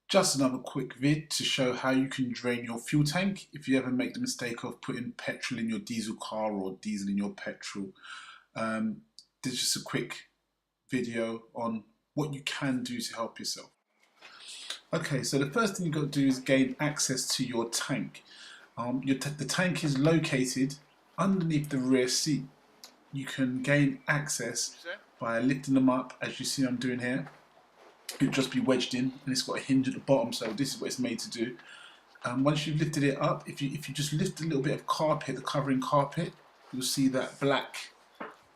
Just another quick vid to show how you can drain your fuel tank if you ever make the mistake of putting petrol in your diesel car or diesel in your petrol. This is just a quick video on what you can do to help yourself. Okay, so the first thing you've got to do is gain access to your tank. The tank is located underneath the rear seat. You can gain access by lifting them up, as you see I'm doing here. It'll just be wedged in, and it's got a hinge at the bottom, so this is what it's made to do. Once you've lifted it up, if you just lift a little bit of carpet, the covering carpet, you'll see that black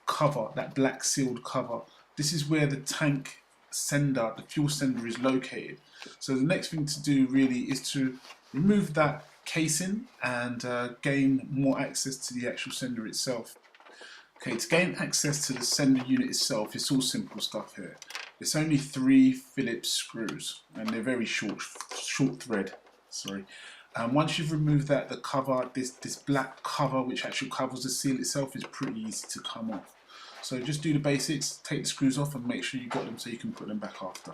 cover, that black sealed cover. This is where the tank sender, the fuel sender, is located. So the next thing to do really is to remove that casing and gain more access to the actual sender itself. Okay, to gain access to the sender unit itself, it's all simple stuff here. It's only 3 Phillips screws, and they're very short thread. Sorry. Once you've removed that, the cover, this black cover, which actually covers the seal itself, is pretty easy to come off. So just do the basics, take the screws off, and make sure you got them so you can put them back after.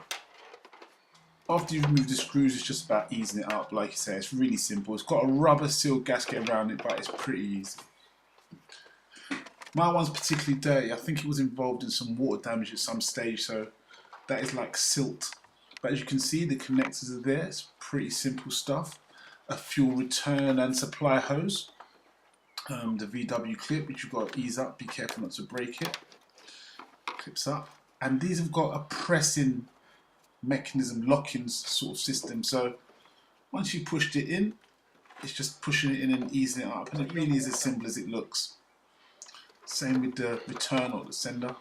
After you've removed the screws, it's just about easing it up. Like I say, it's really simple. It's got a rubber seal gasket around it, but it's pretty easy. My one's particularly dirty. I think it was involved in some water damage at some stage, so that is like silt. But as you can see, the connectors are there. It's pretty simple stuff. A fuel return and supply hose. The VW clip, which you've got to ease up. Be careful not to break it. Clips up. And these have got a pressing mechanism, lock-in sort of system. So once you pushed it in, it's just pushing it in and easing it up. And it really is as simple as it looks. Same with the return or the sender.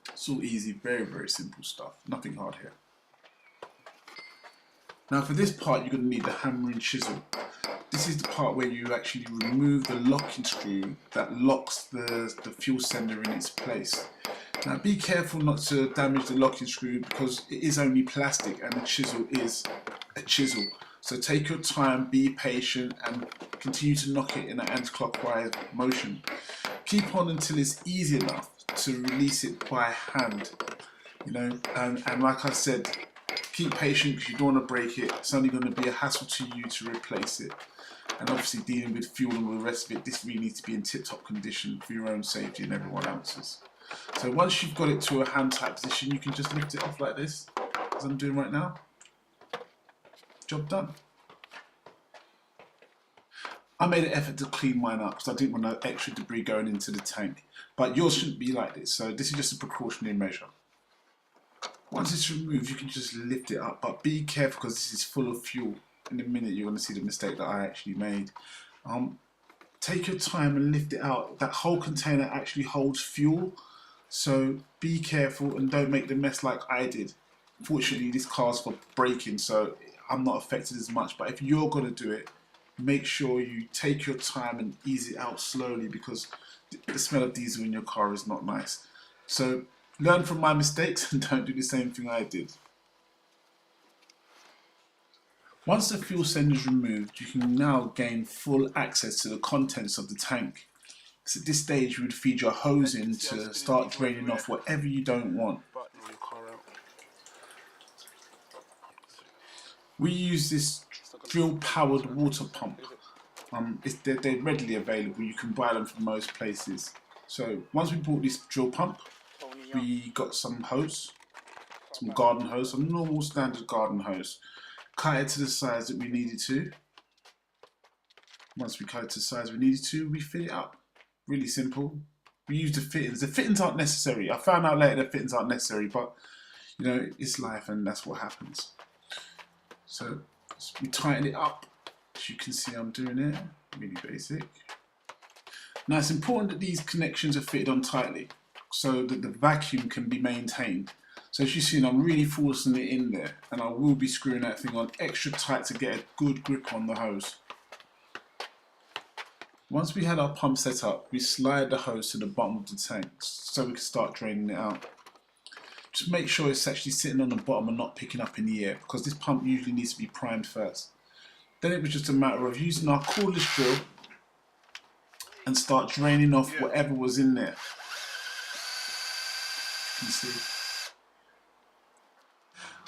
It's all easy, very, very simple stuff. Nothing hard here. Now for this part, you're going to need the hammer and chisel. This is the part where you actually remove the locking screw that locks the fuel sender in its place. Now be careful not to damage the locking screw because it is only plastic and the chisel is a chisel. So take your time, be patient, and continue to knock it in an anti-clockwise motion. Keep on until it's easy enough to release it by hand, you know, and like I said, keep patient because you don't want to break it. It's only going to be a hassle to you to replace it. And obviously dealing with fuel and all the rest of it, this really needs to be in tip-top condition for your own safety and everyone else's. So once you've got it to a hand-tight position, you can just lift it off like this, as I'm doing right now. Job done. I made an effort to clean mine up because I didn't want no extra debris going into the tank. But yours shouldn't be like this, so this is just a precautionary measure. Once it's removed, you can just lift it up, but be careful because this is full of fuel. In a minute you're going to see the mistake that I actually made. Take your time and lift it out. That whole container actually holds fuel, so be careful and don't make the mess like I did. Fortunately, this car's for braking, so I'm not affected as much, but if you're going to do it, make sure you take your time and ease it out slowly because the smell of diesel in your car is not nice. So learn from my mistakes and don't do the same thing I did. Once the fuel sender is removed, you can now gain full access to the contents of the tank. So at this stage you would feed your hose in to start draining off whatever you don't want. We use this drill powered water pump. They're readily available, you can buy them from most places. So once we bought this drill pump, we got some hose, some garden hose, some normal standard garden hose. Cut it to the size that we needed to. Once we cut it to the size we needed to, we fit it up. Really simple. We use the fittings. The fittings aren't necessary. I found out later the fittings aren't necessary, but you know, it's life and that's what happens. So we tighten it up. As you can see I'm doing it. Really basic. Now it's important that these connections are fitted on tightly so that the vacuum can be maintained. So as you've seen, I'm really forcing it in there, and I will be screwing that thing on extra tight to get a good grip on the hose. Once we had our pump set up, we slide the hose to the bottom of the tank so we can start draining it out. Just make sure it's actually sitting on the bottom and not picking up in the air because this pump usually needs to be primed first. Then it was just a matter of using our cordless drill and start draining off whatever was in there. You can see.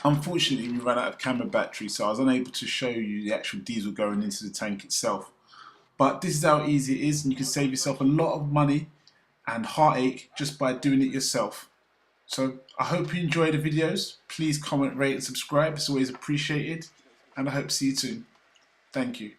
Unfortunately, we ran out of camera battery, so I was unable to show you the actual diesel going into the tank itself. But this is how easy it is, and you can save yourself a lot of money and heartache just by doing it yourself. So I hope you enjoy the videos. Please comment, rate and subscribe. It's always appreciated, and I hope to see you soon. Thank you.